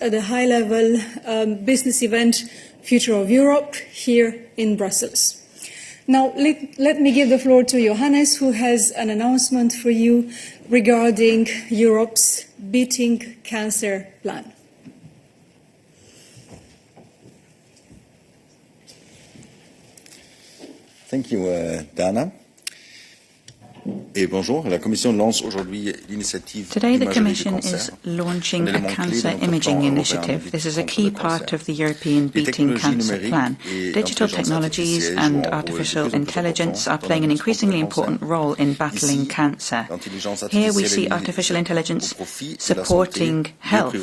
at the high-level business event Future of Europe here in Brussels. Now, let me give the floor to Johannes, who has an announcement for you regarding Europe's Beating Cancer plan. Thank you, Dana. Bonjour. La Commission lance aujourd'hui l'initiative. Today, the Commission is launching a cancer imaging initiative. This is a key part of the European Beating Cancer Plan. Digital technologies and artificial intelligence are playing an increasingly important role in battling cancer. Here we see artificial intelligence supporting health,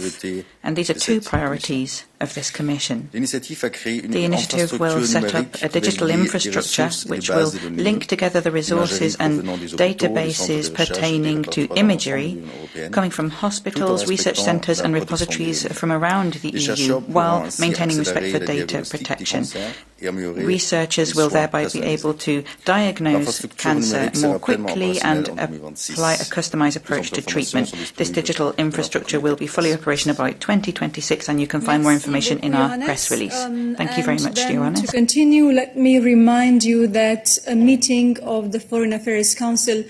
and these are two priorities of this Commission. The initiative will set up a digital infrastructure which will link together the resources and databases pertaining to imagery coming from hospitals, research centres and repositories from around the EU while maintaining respect for data protection. Researchers will thereby be able to diagnose cancer more quickly and apply a customised approach to treatment. This digital infrastructure will be fully operational by 2026, and you can find more information in our press release. Thank you very much, Johannes. To continue, let me remind you that a meeting of the Foreign Affairs Council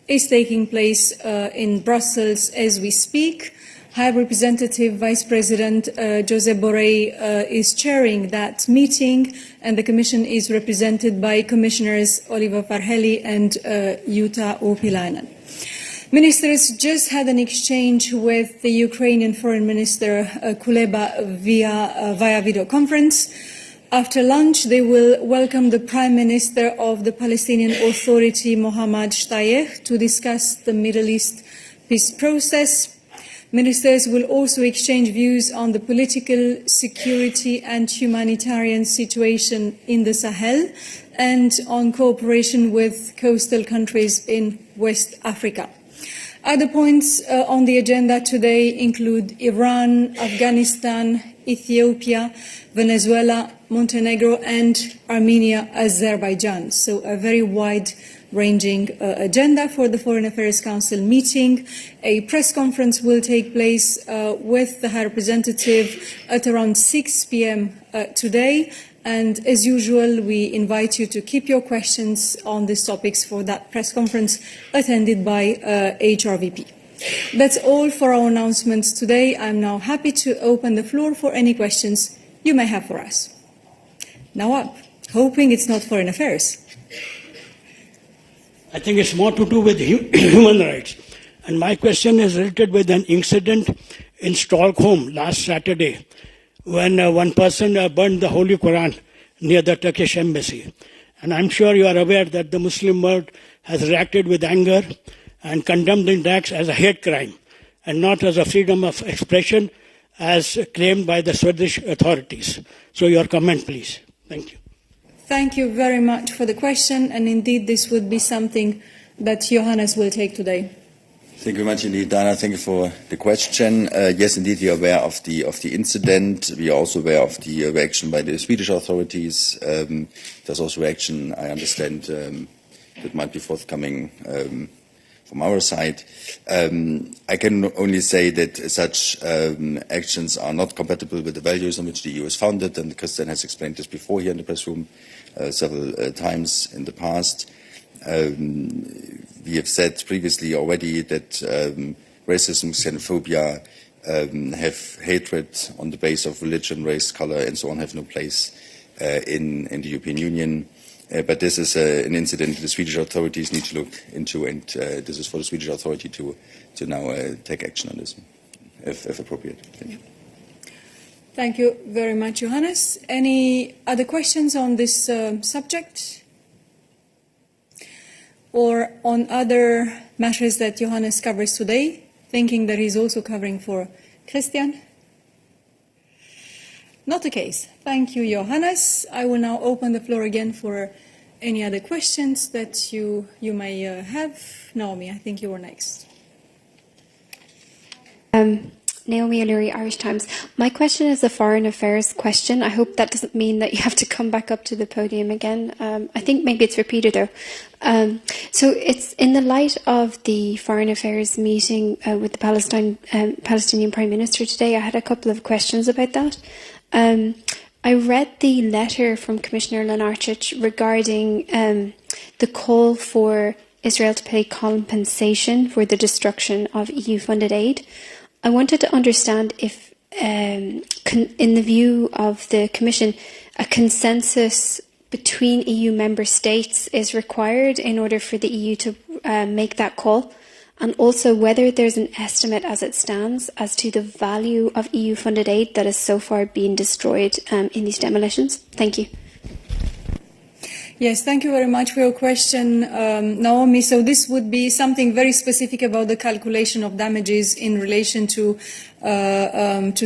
is taking place in Brussels as we speak. High Representative Vice President Josep Borrell is chairing that meeting, and the Commission is represented by Commissioners Oliver Varhelyi and Jutta Urpilainen. Ministers just had an exchange with the Ukrainian Foreign Minister Kuleba via video conference. After lunch, they will welcome the Prime Minister of the Palestinian Authority, Mohammad Shtayeh, to discuss the Middle East peace process. Ministers will also exchange views on the political, security and humanitarian situation in the Sahel and on cooperation with coastal countries in West Africa. Other points on the agenda today include Iran, Afghanistan, Ethiopia, Venezuela, Montenegro and Armenia, Azerbaijan. So a very wide-ranging agenda for the Foreign Affairs Council meeting. A press conference will take place with the High Representative at around 6 p.m. Today. And as usual, we invite you to keep your questions on these topics for that press conference attended by HRVP. That's all for our announcements today. I'm now happy to open the floor for any questions you may have for us. Now up, hoping it's not foreign affairs. I think it's more to do with human rights. And my question is related with an incident in Stockholm last Saturday when one person burned the Holy Quran near the Turkish embassy. And I'm sure you are aware that the Muslim world has reacted with anger and condemned the acts as a hate crime and not as a freedom of expression as claimed by the Swedish authorities. So your comment, please. Thank you. Thank you very much for the question, and indeed this would be something that Johannes will take today. Thank you very much indeed, Dana. Thank you for the question. Yes, indeed, we are aware of the incident. We are also aware of the reaction by the Swedish authorities. There's also reaction, I understand, that might be forthcoming from our side. I can only say that such actions are not compatible with the values on which the EU is founded, and Christian has explained this before here in the press room several times in the past. We have said previously already that racism, xenophobia, have hatred on the basis of religion, race, color, and so on, have no place in the European Union. But this is an incident the Swedish authorities need to look into, and this is for the Swedish authority to now take action on this, if appropriate. Thank you. Thank you very much, Johannes. Any other questions on this subject? Or on other matters that Johannes covers today, thinking that he's also covering for Christian? Not the case. Thank you, Johannes. I will now open the floor again for any other questions that you may have. Naomi, I think you were next. Naomi O'Leary, Irish Times. My question is a foreign affairs question. I hope that doesn't mean that you have to come back up to the podium again. I think maybe it's for Peter, though. So it's in the light of the foreign affairs meeting with the Palestinian Prime Minister today. I had a couple of questions about that. I read the letter from Commissioner Lenarčič regarding the call for Israel to pay compensation for the destruction of EU-funded aid. I wanted to understand if, in the view of the Commission, a consensus between EU member states is required in order for the EU to make that call, and also whether there's an estimate as it stands as to the value of EU-funded aid that has so far been destroyed in these demolitions. Thank you. Yes, thank you very much for your question, Naomi. So this would be something very specific about the calculation of damages in relation to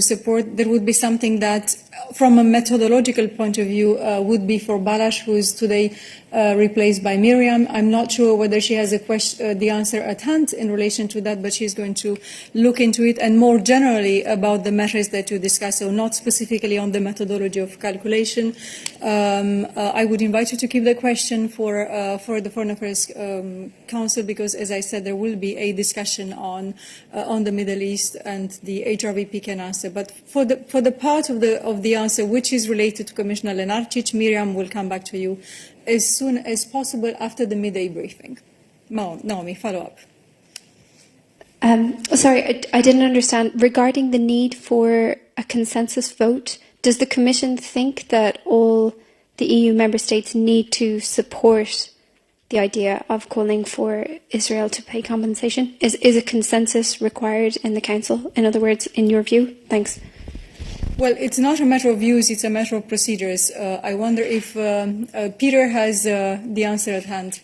support. There would be something that, from a methodological point of view, would be for Balázs, who is today replaced by Miriam. I'm not sure whether she has the answer at hand in relation to that, but she's going to look into it, and more generally about the matters that you discussed, so not specifically on the methodology of calculation. I would invite you to keep the question for the Foreign Affairs Council, because, as I said, there will be a discussion on the Middle East, and the HRVP can answer. But for the part of the answer which is related to Commissioner Lenarčič, Miriam will come back to you as soon as possible after the midday briefing. Naomi, follow up. Sorry, I didn't understand. Regarding the need for a consensus vote, does the Commission think that all the EU member states need to support the idea of calling for Israel to pay compensation? Is a consensus required in the Council, in other words, in your view? Thanks. Well, it's not a matter of views, it's a matter of procedures. I wonder if Peter has the answer at hand.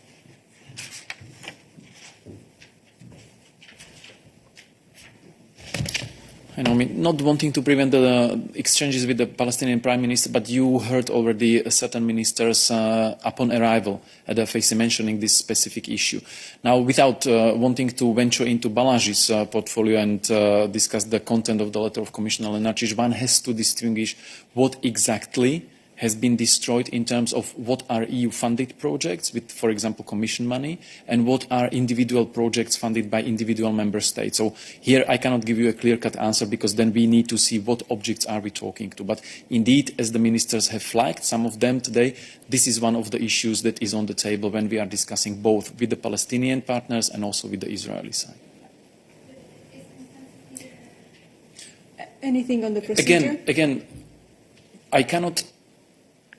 I know, not wanting to prevent the exchanges with the Palestinian Prime Minister, but you heard already certain ministers upon arrival at the FAC mentioning this specific issue. Now, without wanting to venture into Balázs's portfolio and discuss the content of the letter of Commissioner Lenarčič, one has to distinguish what exactly has been destroyed in terms of what are EU-funded projects with, for example, Commission money, and what are individual projects funded by individual member states. So here I cannot give you a clear-cut answer, because then we need to see what objects are we talking to. But indeed, as the ministers have flagged, some of them today, this is one of the issues that is on the table when we are discussing both with the Palestinian partners and also with the Israeli side. Anything on the procedure? Again, I cannot.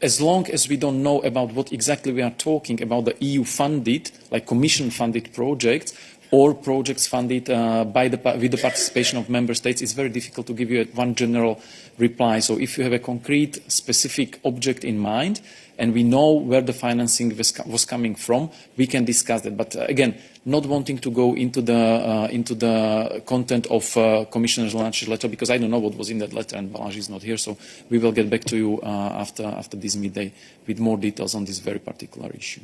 As long as we don't know about what exactly we are talking about, the EU-funded, like Commission-funded projects, or projects funded with the participation of member states, it's very difficult to give you one general reply. So if you have a concrete, specific object in mind, and we know where the financing was coming from, we can discuss that. But again, not wanting to go into the content of Commissioner Lenarčič's letter, because I don't know what was in that letter, and Balázs is not here, so we will get back to you after this midday with more details on this very particular issue.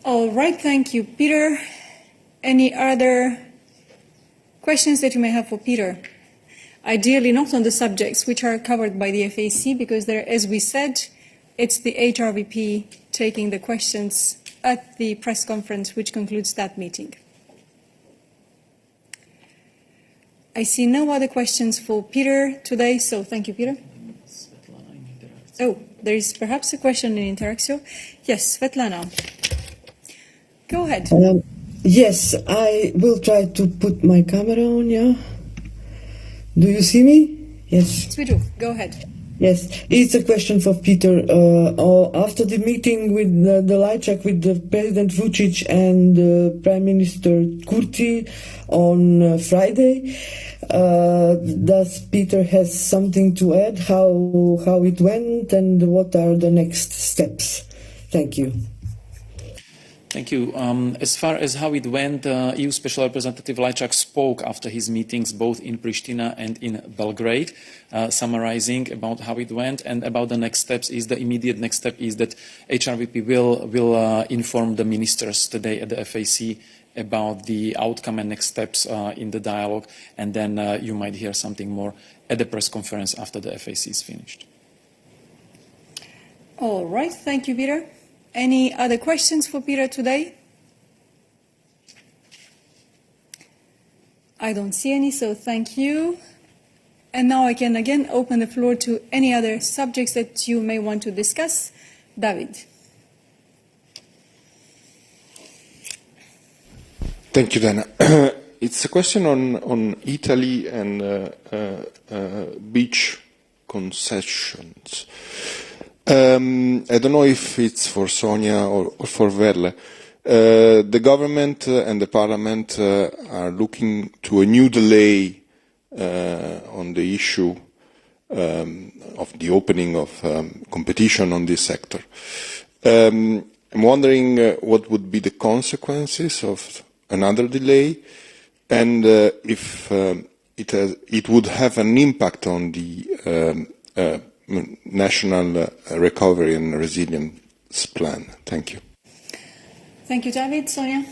All right, thank you, Peter. Any other questions that you may have for Peter? Ideally not on the subjects which are covered by the FAC, because there, as we said, it's the HRVP taking the questions at the press conference which concludes that meeting. I see no other questions for Peter today, so thank you, Peter. Oh, there is perhaps a question in Interactio. Yes, Svetlana. Go ahead. Yes, I will try to put my camera on, yeah? Do you see me? Yes. Yes, we do. Go ahead. Yes, it's a question for Peter. After the meeting with the Lajčák with the President Vučić and Prime Minister Kurti on Friday, does Peter has something to add? How it went and what are the next steps? Thank you. Thank you. As far as how it went, EU Special Representative Lajčák spoke after his meetings both in Pristina and in Belgrade, summarizing about how it went, and about the next steps. The immediate next step is that HRVP will inform the ministers today at the FAC about the outcome and next steps in the dialogue, and then you might hear something more at the press conference after the FAC is finished. All right, thank you, Peter. Any other questions for Peter today? I don't see any, so thank you. And now I can again open the floor to any other subjects that you may want to discuss. David. Thank you, Dana. It's a question on Italy and beach concessions. I don't know if it's for Sonia or for Verle. The government and the parliament are looking to a new delay on the issue of the opening of competition on this sector. I'm wondering what would be the consequences of another delay, and if it would have an impact on the national recovery and resilience plan. Thank you. Thank you, David. Sonia?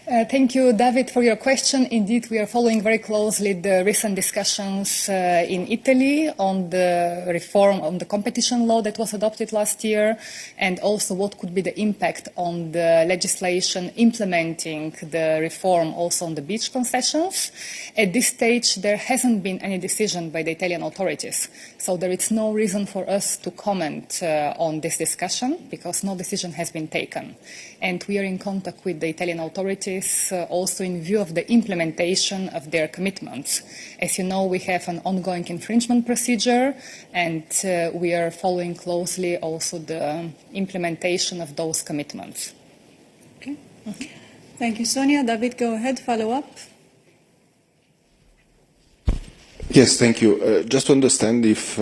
Thank you, David, for your question. Indeed, we are following very closely the recent discussions in Italy on the reform on the competition law that was adopted last year, and also what could be the impact on the legislation implementing the reform also on the beach concessions. At this stage, there hasn't been any decision by the Italian authorities, so there is no reason for us to comment on this discussion because no decision has been taken. And we are in contact with the Italian authorities also in view of the implementation of their commitments. As you know, we have an ongoing infringement procedure, and we are following closely also the implementation of those commitments. Okay. Thank you, Sonia. David, go ahead, follow up. Yes, thank you. Just to understand if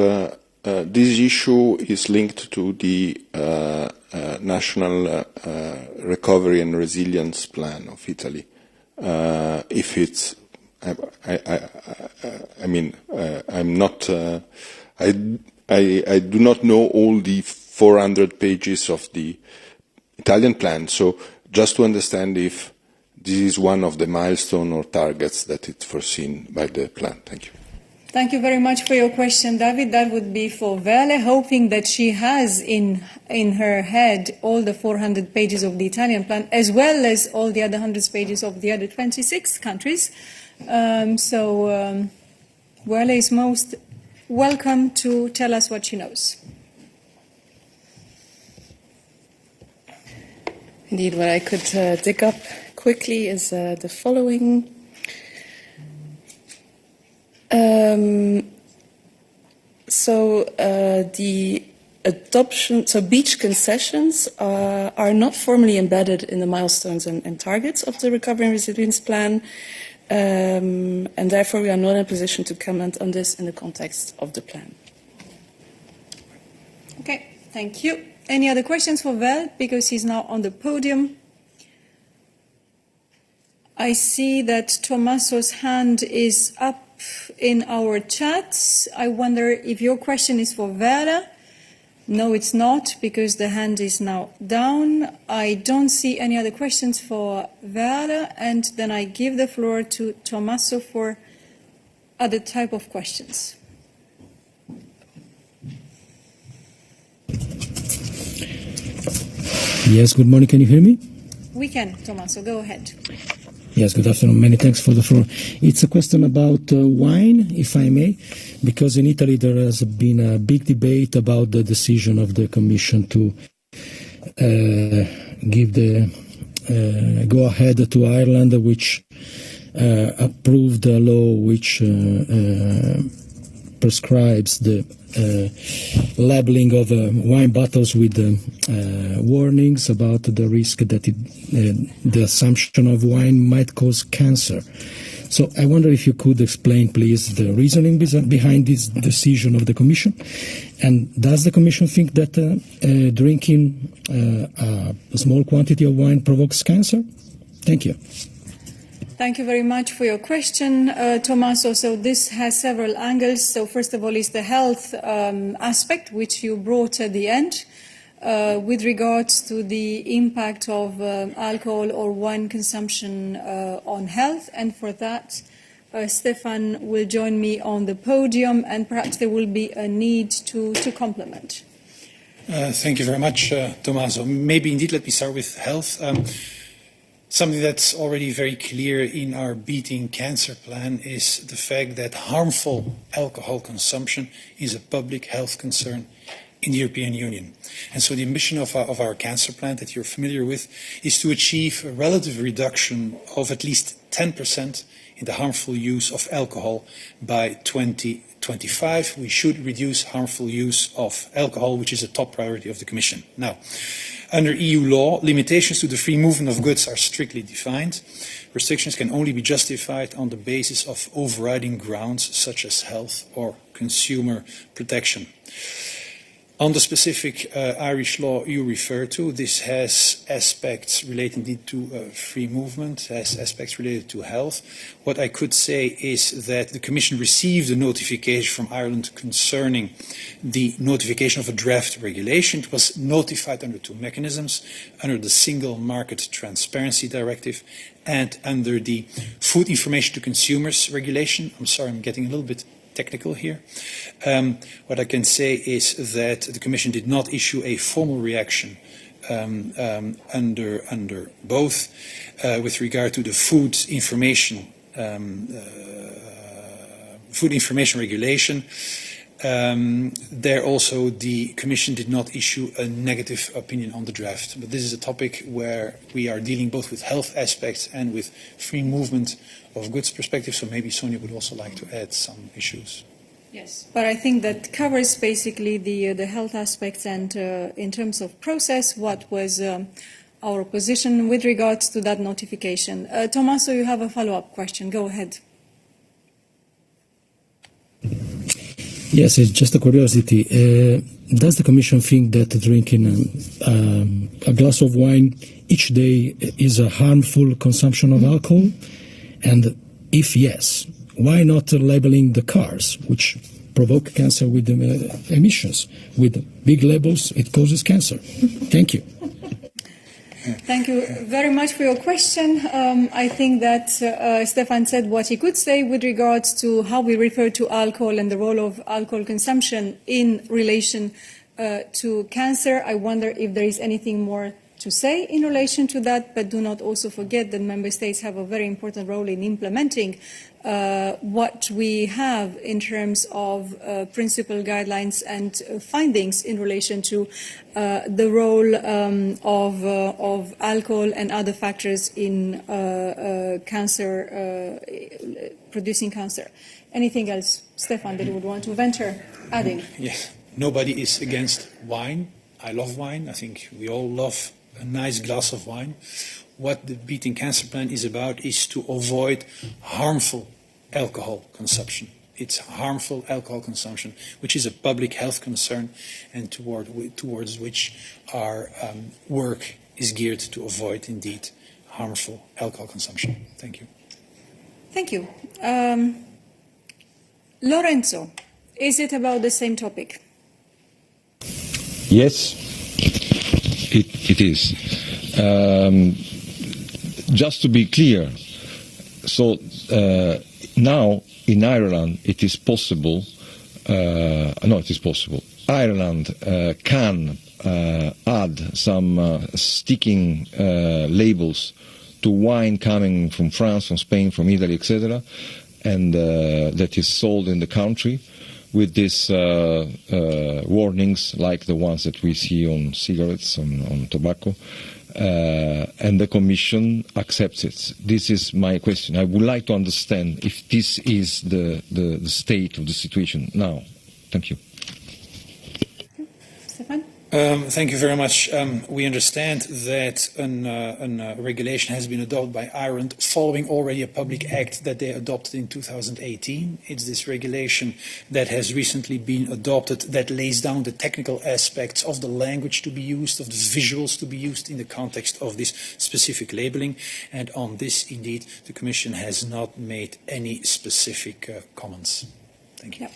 this issue is linked to the National Recovery and Resilience Plan of Italy. If it's, I'm not, I do not know all the 400 pages of the Italian plan, so just to understand if this is one of the milestones or targets that it's foreseen by the plan. Thank you. Thank you very much for your question, David. That would be for Vele, hoping that she has in her head all the 400 pages of the Italian plan, as well as all the other 100 pages of the other 26 countries. Vele is most welcome to tell us what she knows. Indeed, what I could dig up quickly is the following. The adoption, so beach concessions are not formally embedded in the milestones and targets of the Recovery and Resilience Plan, and therefore we are not in a position to comment on this in the context of the plan. Okay, thank you. Any other questions for Val, because he's now on the podium? I see that Tommaso's hand is up in our chats. I wonder if your question is for Vera. No, it's not, because the hand is now down. I don't see any other questions for Vera, and then I give the floor to Tommaso for other type of questions. Yes, good morning. Can you hear me? We can, Tommaso. Go ahead. Yes, good afternoon. Many thanks for the floor. It's a question about wine, if I may, because in Italy there has been a big debate about the decision of the Commission to give the go-ahead to Ireland, which approved a law which prescribes the labeling of wine bottles with warnings about the risk that the assumption of wine might cause cancer. So I wonder if you could explain, please, the reasoning behind this decision of the Commission, and does the Commission think that drinking a small quantity of wine provokes cancer? Thank you. Thank you very much for your question, Tommaso. So this has several angles. So first of all is the health aspect, which you brought at the end. with regards to the impact of alcohol or wine consumption on health. And for that, Stefan will join me on the podium, and perhaps there will be a need to complement. Thank you very much, Tommaso. Maybe indeed let me start with health. Something that's already very clear in our Beating Cancer plan is the fact that harmful alcohol consumption is a public health concern in the European Union. And so the ambition of our cancer plan that you're familiar with is to achieve a relative reduction of at least 10% in the harmful use of alcohol by 2025. We should reduce harmful use of alcohol, which is a top priority of the Commission. Now, under EU law, limitations to the free movement of goods are strictly defined. Restrictions can only be justified on the basis of overriding grounds such as health or consumer protection. On the specific Irish law you refer to, this has aspects relating to free movement, has aspects related to health. What I could say is that the Commission received a notification from Ireland concerning the notification of a draft regulation. It was notified under two mechanisms, under the Single Market Transparency Directive and under the Food Information to Consumers regulation. I'm sorry, I'm getting a little bit technical here. What I can say is that the Commission did not issue a formal reaction under both with regard to the food information regulation. There also the Commission did not issue a negative opinion on the draft, but this is a topic where we are dealing both with health aspects and with free movement of goods perspective, so maybe Sonia would also like to add some issues. Yes, but I think that covers basically the health aspects, and in terms of process, what was our position with regards to that notification. Tommaso, you have a follow-up question. Go ahead. Yes, it's just a curiosity. Does the Commission think that drinking a glass of wine each day is a harmful consumption of alcohol? And if yes, why not labeling the cars, which provoke cancer with emissions? With big labels, it causes cancer. Thank you. Thank you very much for your question. I think that Stefan said what he could say with regards to how we refer to alcohol and the role of alcohol consumption in relation to cancer. I wonder if there is anything more to say in relation to that, but do not also forget that member states have a very important role in implementing what we have in terms of principal guidelines and findings in relation to the role of alcohol and other factors in cancer, producing cancer. Anything else, Stefan, that you would want to venture adding? Yes, nobody is against wine. I love wine. I think we all love a nice glass of wine. What the Beating Cancer Plan is about is to avoid harmful alcohol consumption. It's harmful alcohol consumption, which is a public health concern, and towards which our work is geared to avoid, indeed, harmful alcohol consumption. Thank you. Thank you. Lorenzo, is it about the same topic? Yes, it is. Just to be clear, so now in Ireland it is possible, Ireland can add some sticking labels to wine coming from France, from Spain, from Italy, etc., and that is sold in the country, with these warnings like the ones that we see on cigarettes, on tobacco, and the Commission accepts it. This is my question. I would like to understand if this is the state of the situation now. Thank you. Stefan? Thank you very much. We understand that a regulation has been adopted by Ireland following already a public act that they adopted in 2018. It's this regulation that has recently been adopted that lays down the technical aspects of the language to be used, of the visuals to be used in the context of this specific labeling. And on this, indeed, the Commission has not made any specific comments. Thank you. Yeah.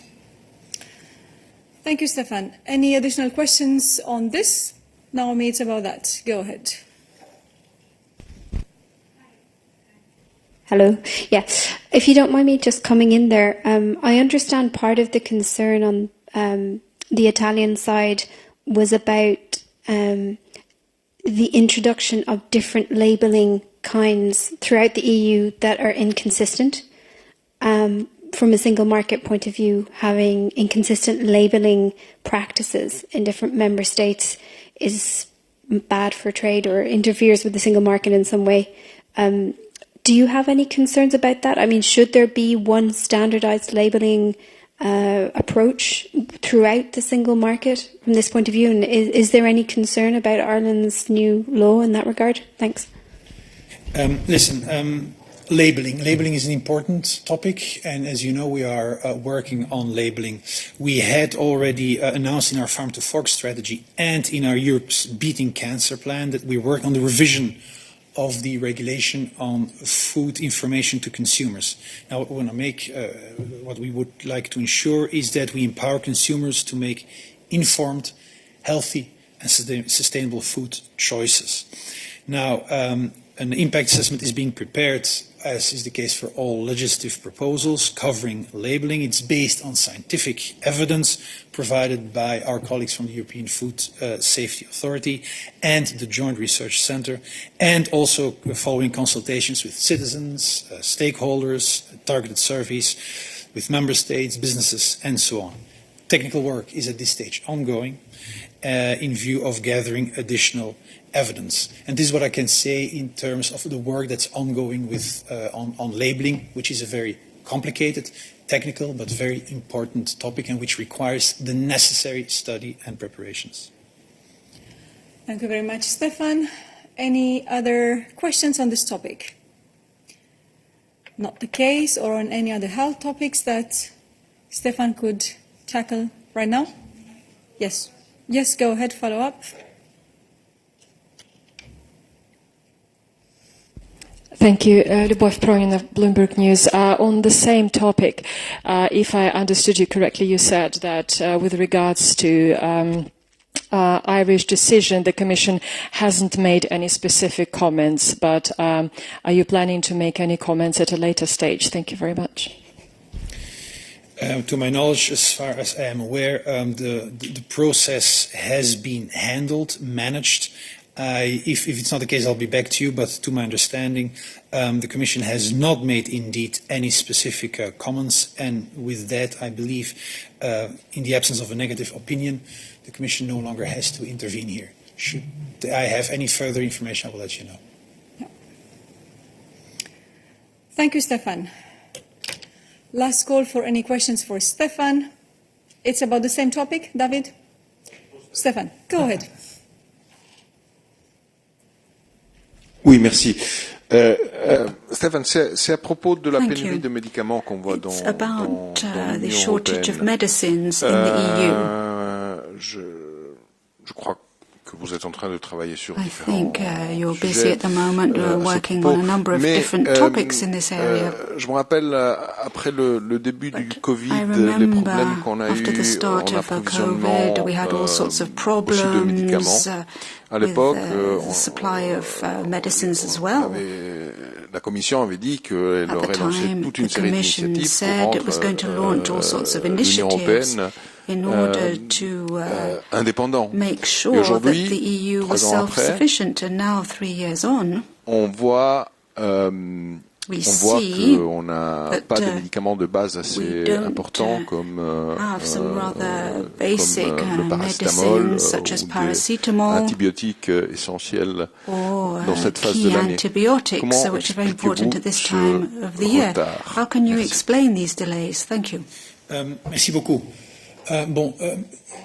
Thank you, Stefan. Any additional questions on this? Naomi, it's about that. Go ahead. Hello. Yeah. If you don't mind me just coming in there, I understand part of the concern on the Italian side was about the introduction of different labelling kinds throughout the EU that are inconsistent. From a single market point of view, having inconsistent labelling practices in different member states is bad for trade or interferes with the single market in some way. Do you have any concerns about that? I mean, should there be one standardised labelling approach throughout the single market from this point of view? And is there any concern about Ireland's new law in that regard? Thanks. Labelling is an important topic, and as you know, we are working on labelling. We had already announced in our Farm to Fork strategy and in our Europe's Beating Cancer plan that we work on the revision of the regulation on food information to consumers. Now, what we want to make, what we would like to ensure is that we empower consumers to make informed, healthy, and sustainable food choices. Now, an impact assessment is being prepared, as is the case for all legislative proposals covering labelling. It's based on scientific evidence provided by our colleagues from the European Food Safety Authority and the Joint Research Centre, and also following consultations with citizens, stakeholders, targeted surveys with member states, businesses, and so on. Technical work is at this stage ongoing in view of gathering additional evidence. And this is what I can say in terms of the work that's ongoing with on labelling, which is a very complicated, technical, but very important topic and which requires the necessary study and preparations. Thank you very much, Stefan. Any other questions on this topic? Not the case, or on any other health topics that Stefan could tackle right now? Yes. Yes, go ahead, follow up. Thank you. Lyubov Pronin of Bloomberg News. On the same topic, if I understood you correctly, you said that with regards to Irish decision, the Commission hasn't made any specific comments, but are you planning to make any comments at a later stage? Thank you very much. To my knowledge, as far as I am aware, the process has been handled, managed. If it's not the case, I'll be back to you, but to my understanding, the Commission has not made indeed any specific comments, and with that, I believe, in the absence of a negative opinion, the Commission no longer has to intervene here. Should I have any further information, I will let you know. Yeah. Thank you, Stefan. Last call for any questions for Stefan. It's about the same topic, David? Stefan, go ahead. Oui, merci. Stéphane, c'est à propos de la pénurie de médicaments qu'on voit dans the shortage of medicines in the EU. Je crois que vous êtes en train de travailler sur différents sujets. I think you're busy at the moment working on a number of different topics in this area. Je me rappelle après le début du Covid, les problèmes qu'on a eu en approvisionnement aussi de médicaments. À l'époque, la Commission avait dit qu'elle aurait lancé toute une série d'initiatives pour rendre l'Union européenne indépendant. Et aujourd'hui, 3 ans après, on voit qu'on n'a pas de médicaments de base assez importants comme le paracétamol ou des antibiotiques essentiels dans cette phase de l'année. Comment expliquez-vous ce retard? How can you explain these delays? Thank you. Merci beaucoup.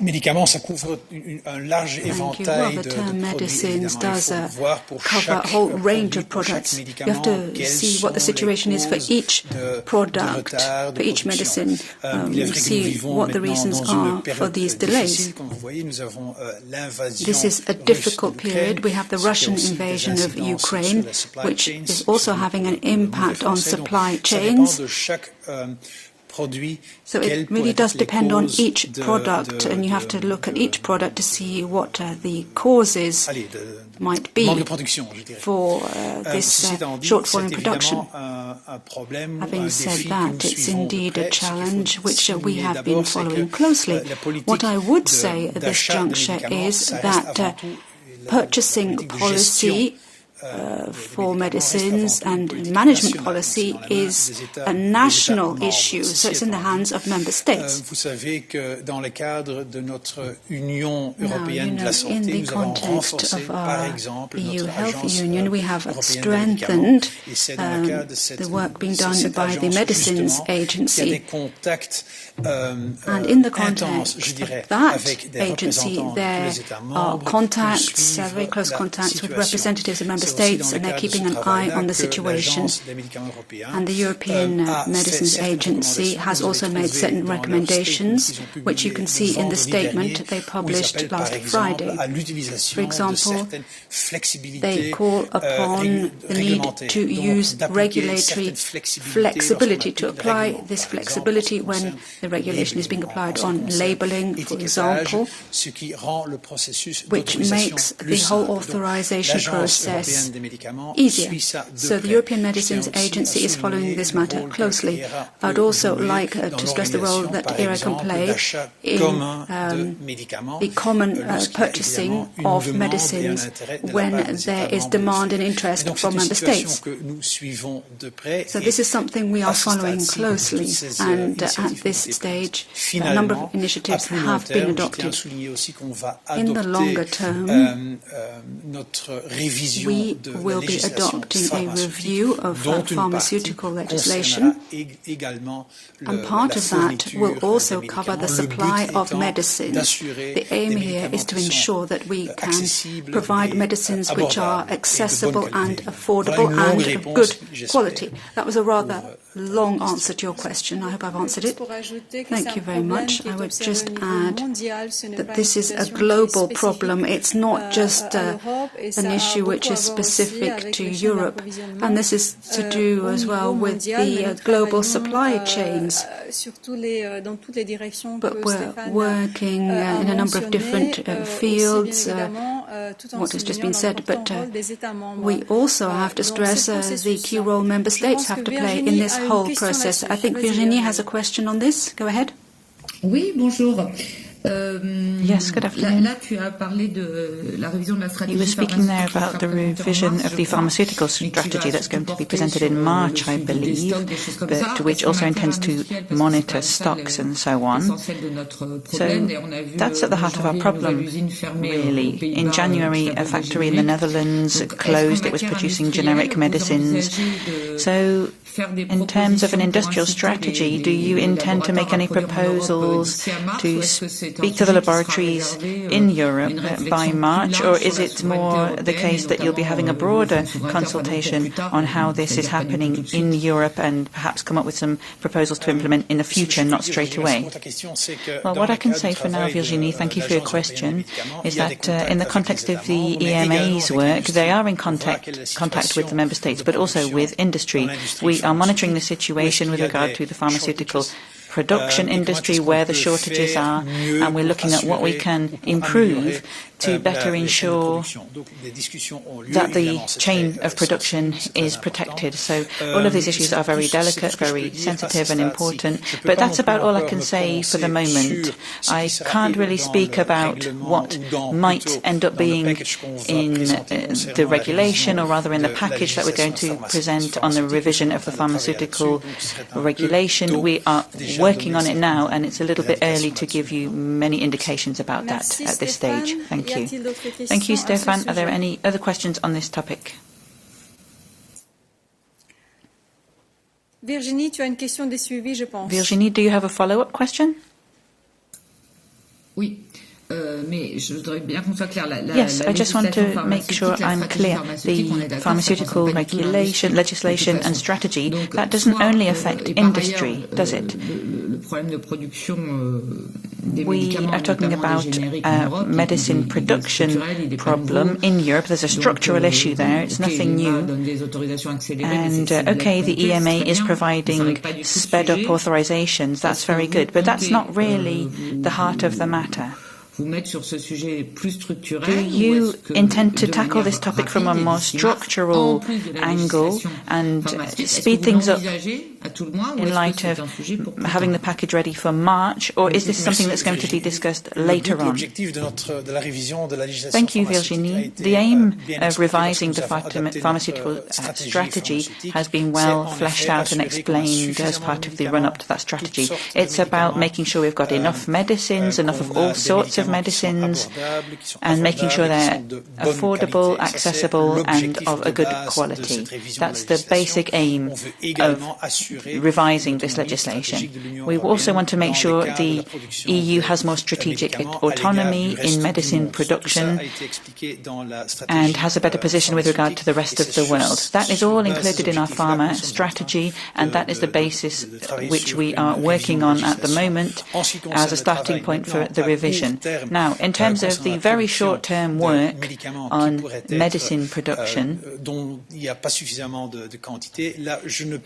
Médicaments, ça couvre un large éventail de medicines does cover a whole range of products. You have to see what the situation is for each product, for each medicine, see what the reasons are for these delays. This is a difficult period. We have the Russian invasion of Ukraine, which is also having an impact on supply chains. So it really does depend on each product, and you have to look at each product to see what the causes might be for this shortfall in production. Having said that, it's indeed a challenge which we have been following closely. What I would say at this juncture is that purchasing policy for medicines and management policy is a national issue, so it's in the hands of member states. Now, in the context of our EU Health Union, we have strengthened the work being done by the Medicines Agency. And in the context of that agency, there are contacts, very close contacts with representatives of member states, and they're keeping an eye on the situation. And the European Medicines Agency has also made certain recommendations, which you can see in the statement they published last Friday. For example, they call upon the need to use regulatory flexibility, to apply this flexibility when the regulation is being applied on labelling, for example, which makes the whole authorization process easier. So the European Medicines Agency is following this matter closely. I'd also like to stress the role that ERA can play in the common purchasing of medicines when there is demand and interest from member states. So this is something we are following closely, and at this stage a number of initiatives have been adopted. In the longer term, we will be adopting a review of pharmaceutical legislation, and part of that will also cover the supply of medicines. The aim here is to ensure that we can provide medicines which are accessible and affordable and of good quality. That was a rather long answer to your question. I hope I've answered it. Thank you very much. I would just add that this is a global problem. It's not just an issue which is specific to Europe, and this is to do as well with the global supply chains. But we're working in a number of different fields, what has just been said, but we also have to stress the key role member states have to play in this whole process. I think Virginie has a question on this. Go ahead. Oui, bonjour. Yes, good afternoon. Là, tu as parlé de la révision de la stratégie. You were speaking there about the revision of the pharmaceutical strategy that's going to be presented in March, I believe, but which also intends to monitor stocks and so on. So that's at the heart of our problem, really. In January, a factory in the Netherlands closed. It was producing generic medicines. So in terms of an industrial strategy, do you intend to make any proposals to speak to the laboratories in Europe by March, or is it more the case that you'll be having a broader consultation on how this is happening in Europe and perhaps come up with some proposals to implement in the future, not straight away? Well, what I can say for now, Virginie, thank you for your question, is that in the context of the EMA's work, they are in contact with the member states, but also with industry. We are monitoring the situation with regard to the pharmaceutical production industry, where the shortages are, and we're looking at what we can improve to better ensure that the chain of production is protected. So all of these issues are very delicate, very sensitive and important, but that's about all I can say for the moment. I can't really speak about what might end up being in the regulation, or rather in the package that we're going to present on the revision of the pharmaceutical regulation. We are working on it now, and it's a little bit early to give you many indications about that at this stage. Thank you. Thank you, Stéphane. Are there any other questions on this topic? Virginie, tu as une question de suivi, je pense. Virginie, do you have a follow-up question? Oui. Yes, I just want to make sure I'm clear. The pharmaceutical regulation, legislation and strategy, that doesn't only affect industry, does it? problème de production des We médicaments, are talking notamment about des génériques en Europe, medicine production problem in Europe. There's a structural issue there. It's nothing new. And okay, the EMA is providing sped up authorizations. That's very good, but that's not really the heart of the matter. Do you intend to tackle this topic from a more structural angle and speed things up in light of having the package ready for March, or is this something that's going to be discussed later on? Thank you, Virginie. The aim of revising the pharmaceutical strategy has been well fleshed out and explained as part of the run-up to that strategy. It's about making sure we've got enough medicines, enough of all sorts of medicines, and making sure they're affordable, accessible, and of a good quality. That's the basic aim of revising this legislation. We also want to make sure the EU has more strategic autonomy in medicine production and has a better position with regard to the rest of the world. That is all included in our pharma strategy, and that is the basis which we are working on at the moment as a starting point for the revision. Now, in terms of the very short-term work on medicine production,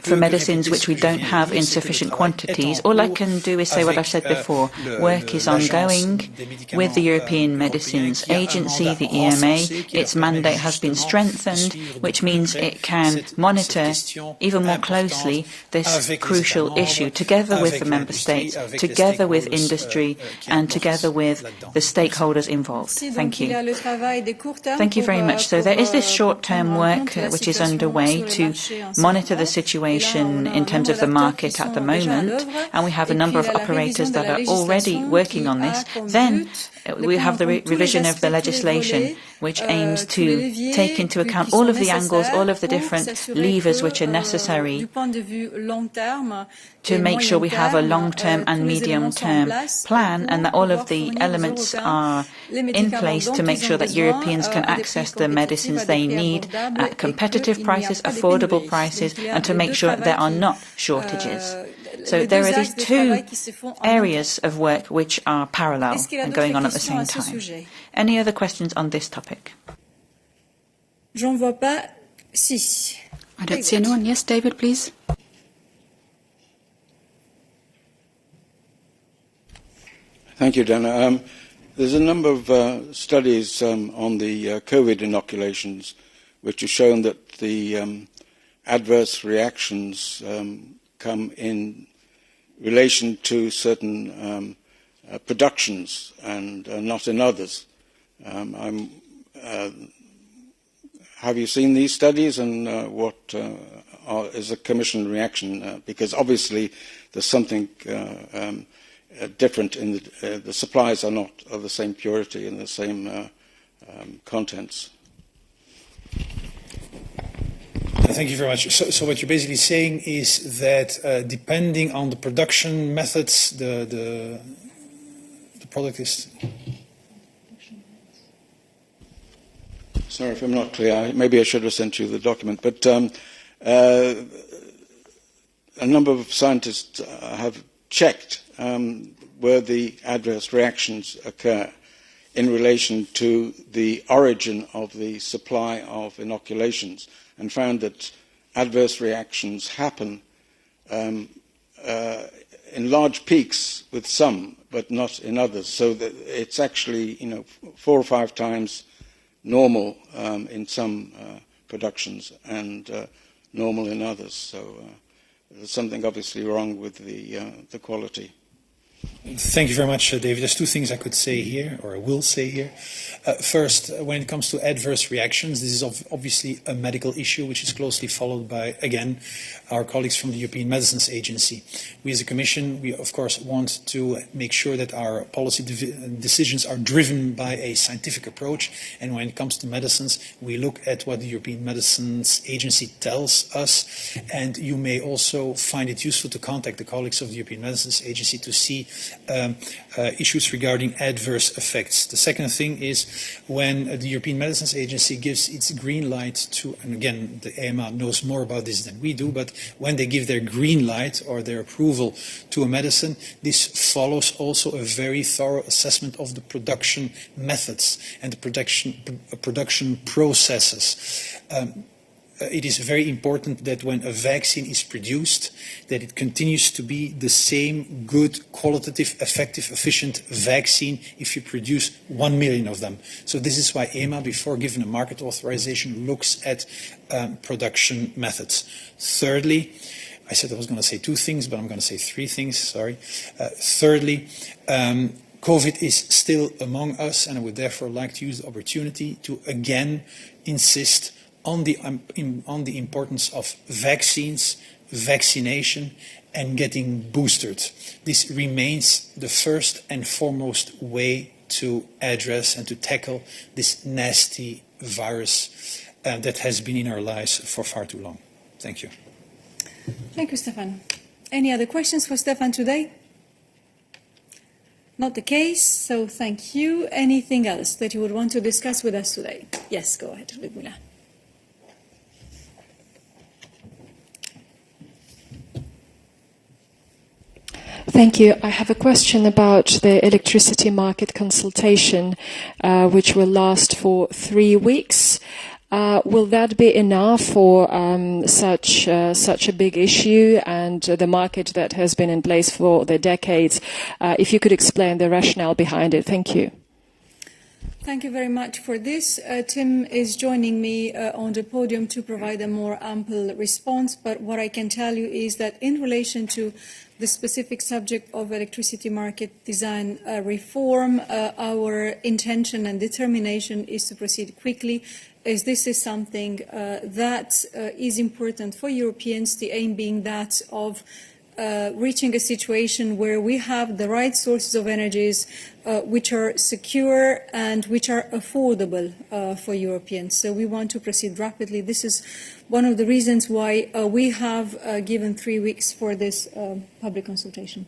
for medicines which we don't have in sufficient quantities, all I can do is say what I've said before. Work is ongoing with the European Medicines Agency, the EMA. Its mandate has been strengthened, which means it can monitor even more closely this crucial issue, together with the Member States, together with industry, and together with the stakeholders involved. Thank you. Thank you very much. So there is this short-term work which is underway to monitor the situation in terms of the market at the moment, and we have a number of operators that are already working on this. Then we have the revision of the legislation, which aims to take into account all of the angles, all of the different levers which are necessary to make sure we have a long-term and medium-term plan, and that all of the elements are in place to make sure that Europeans can access the medicines they need at competitive prices, affordable prices, and to make sure there are not shortages. So there are these two areas of work which are parallel and going on at the same time. Any other questions on this topic? I don't see anyone. Yes, David, please. Thank you, Dana. There's a number of studies on the COVID inoculations which have shown that the adverse reactions come in relation to certain productions and not in others. Have you seen these studies, and what is the Commission reaction? Because obviously there's something different in the supplies are not of the same purity and the same contents. Thank you very much. So what you're basically saying is that depending on the production methods, the product is... Sorry if I'm not clear. Maybe I should have sent you the document. But a number of scientists have checked where the adverse reactions occur in relation to the origin of the supply of inoculations, and found that adverse reactions happen in large peaks with some, but not in others. So that it's actually, 4 or 5 times normal in some productions and normal in others. So there's something obviously wrong with the quality. Thank you very much, David. There's 2 things I could say here, or I will say here. First, when it comes to adverse reactions, this is obviously a medical issue which is closely followed by, again, our colleagues from the European Medicines Agency. We as a Commission, we of course want to make sure that our policy decisions are driven by a scientific approach, and when it comes to medicines, we look at what the European Medicines Agency tells us, and you may also find it useful to contact the colleagues of the European Medicines Agency to see issues regarding adverse effects. The second thing is when the European Medicines Agency gives its green light to, and again, the EMA knows more about this than we do, but when they give their green light or their approval to a medicine, this follows also a very thorough assessment of the production methods and the production processes. It is very important that when a vaccine is produced, that it continues to be the same good, qualitative, effective, efficient vaccine if you produce 1 million of them. So this is why EMA, before giving a market authorization, looks at production methods. Thirdly, I said I was going to say 2 things, but I'm going to say 3 things, sorry. Thirdly, COVID is still among us, and I would therefore like to use the opportunity to again insist on the importance of vaccines, vaccination, and getting boosted. This remains the first and foremost way to address and to tackle this nasty virus that has been in our lives for far too long. Thank you. Thank you, Stefan. Any other questions for Stefan today? Not the case, so thank you. Anything else that you would want to discuss with us today? Yes, go ahead, Ludmila. Thank you. I have a question about the electricity market consultation, which will last for 3 weeks. Will that be enough for such a big issue and the market that has been in place for the decades? If you could explain the rationale behind it. Thank you. Thank you very much for this. Tim is joining me on the podium to provide a more ample response, but what I can tell you is that in relation to the specific subject of electricity market design reform, our intention and determination is to proceed quickly, as this is something that is important for Europeans, the aim being that of reaching a situation where we have the right sources of energies which are secure and which are affordable for Europeans. So we want to proceed rapidly. This is one of the reasons why we have given 3 weeks for this public consultation.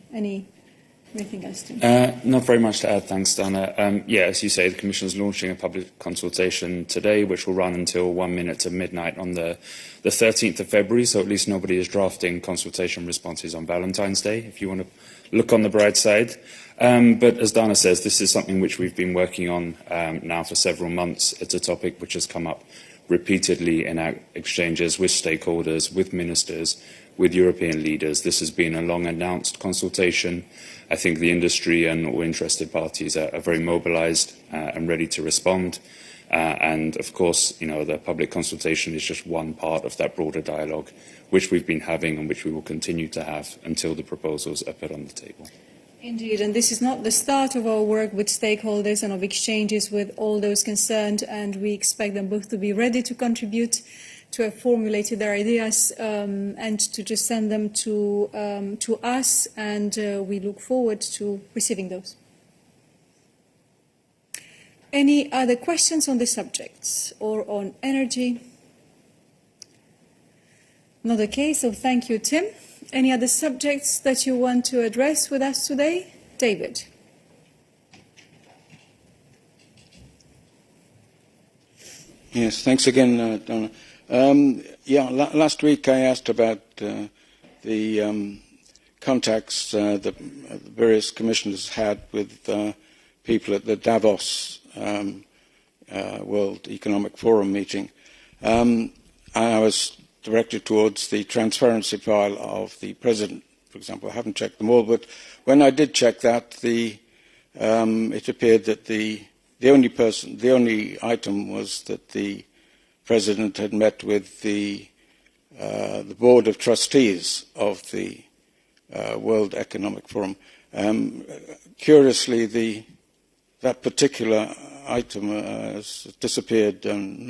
Anything else, Tim? Not very much to add, thanks, Dana. Yeah, as you say, the Commission is launching a public consultation today, which will run until 1 minute to midnight on the 13th of February, so at least nobody is drafting consultation responses on Valentine's Day, if you want to look on the bright side. But as Dana says, this is something which we've been working on now for several months. It's a topic which has come up repeatedly in our exchanges with stakeholders, with ministers, with European leaders. This has been a long-announced consultation. I think the industry and all interested parties are very mobilised and ready to respond. And of course, the public consultation is just one part of that broader dialogue, which we've been having and which we will continue to have until the proposals are put on the table. Indeed, and this is not the start of our work with stakeholders and of exchanges with all those concerned, and we expect them both to be ready to contribute, to have formulated their ideas and to just send them to us, and we look forward to receiving those. Any other questions on the subjects or on energy? Not the case, so thank you, Tim. Any other subjects that you want to address with us today? David. Yes, thanks again, Donna. Last week I asked about the contacts that various commissioners had with people at the Davos World Economic Forum meeting. I was directed towards the transparency file of the President, for example. I haven't checked them all, but when I did check that, it appeared that the only item was that the President had met with the Board of Trustees of the World Economic Forum. Curiously, that particular item has disappeared, and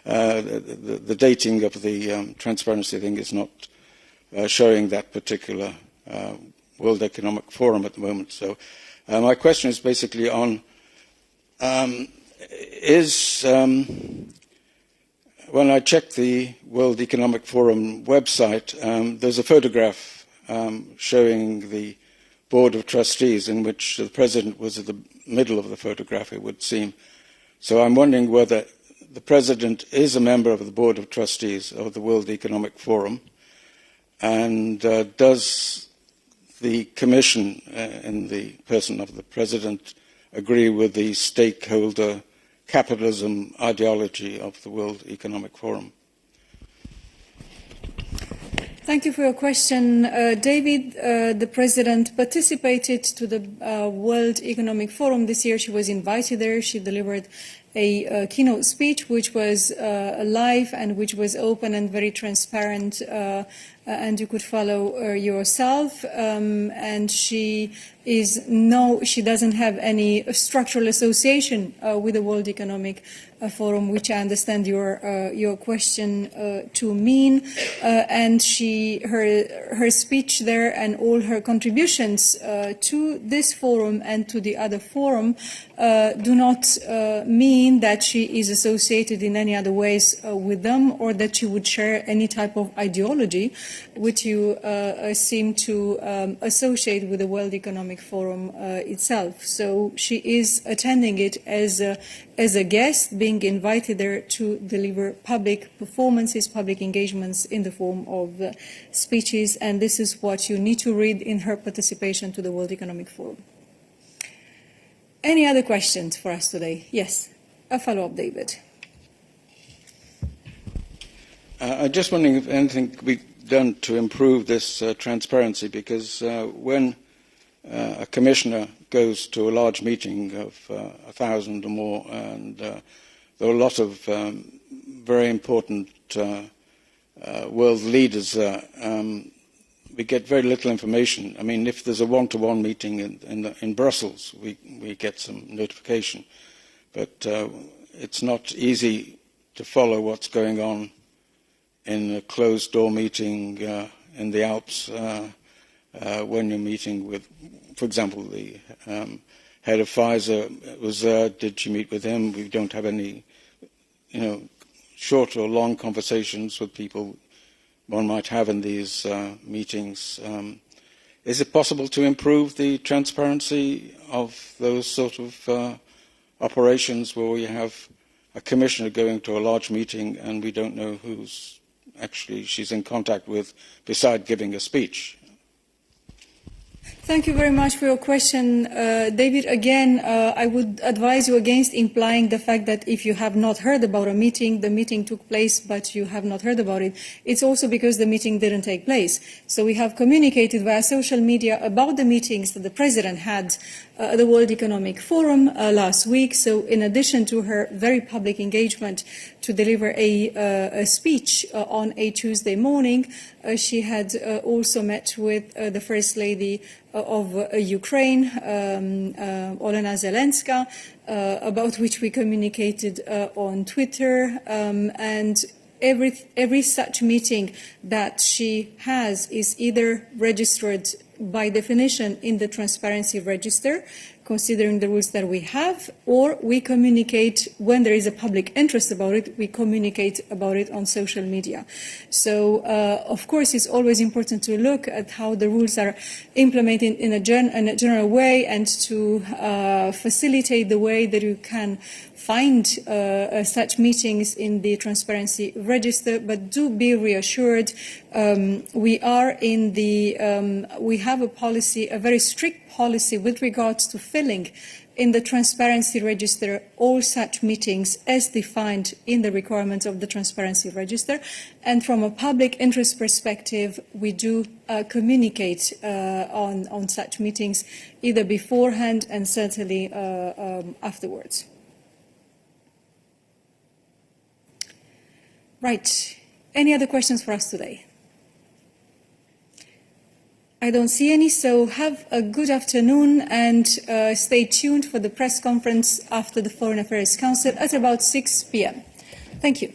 the dating of the transparency thing is not showing that particular World Economic Forum at the moment. So my question is basically on when I checked the World Economic Forum website, there's a photograph showing the Board of Trustees in which the President was at the middle of the photograph, it would seem. So I'm wondering whether the President is a member of the Board of Trustees of the World Economic Forum, and does the Commission, in the person of the President, agree with the stakeholder capitalism ideology of the World Economic Forum? Thank you for your question, David. The President participated to the World Economic Forum this year. She was invited there. She delivered a keynote speech which was live and which was open and very transparent, and you could follow yourself. And she doesn't have any structural association with the World Economic Forum, which I understand your question to mean. And her speech there and all her contributions to this forum and to the other forum do not mean that she is associated in any other ways with them, or that she would share any type of ideology which you seem to associate with the World Economic Forum itself. So she is attending it as a guest, being invited there to deliver public performances, public engagements in the form of speeches, and this is what you need to read in her participation to the World Economic Forum. Any other questions for us today? Yes, a follow-up, David. I'm just wondering if anything could be done to improve this transparency, because when a commissioner goes to a large meeting of 1,000 or more, and there are a lot of very important world leaders there, we get very little information. I mean, if there's a one-to-one meeting in Brussels, we get some notification, but it's not easy to follow what's going on in a closed-door meeting in the Alps when you're meeting with, for example, the head of Pfizer was there. Did you meet with him? We don't have any, short or long conversations with people one might have in these meetings. Is it possible to improve the transparency of those sort of operations where we have a commissioner going to a large meeting and we don't know who's actually she's in contact with beside giving a speech? Thank you very much for your question, David. Again, I would advise you against implying the fact that if you have not heard about a meeting, the meeting took place, but you have not heard about it. It's also because the meeting didn't take place. So we have communicated via social media about the meetings that the President had at the World Economic Forum last week. So in addition to her very public engagement to deliver a speech on a Tuesday morning, she had also met with the First Lady of Ukraine, Olena Zelenska, about which we communicated on Twitter, and every such meeting that she has is either registered by definition in the Transparency Register, considering the rules that we have, or we communicate when there is a public interest about it, we communicate about it on social media. So, of course, it's always important to look at how the rules are implemented in a general way, and to facilitate the way that you can find such meetings in the Transparency Register. But do be reassured, we have a policy, a very strict policy with regards to filling in the Transparency Register all such meetings as defined in the requirements of the Transparency Register. And from a public interest perspective, we do communicate on such meetings either beforehand and certainly afterwards. Right. Any other questions for us today? I don't see any, so have a good afternoon and stay tuned for the press conference after the Foreign Affairs Council at about 6 p.m. Thank you.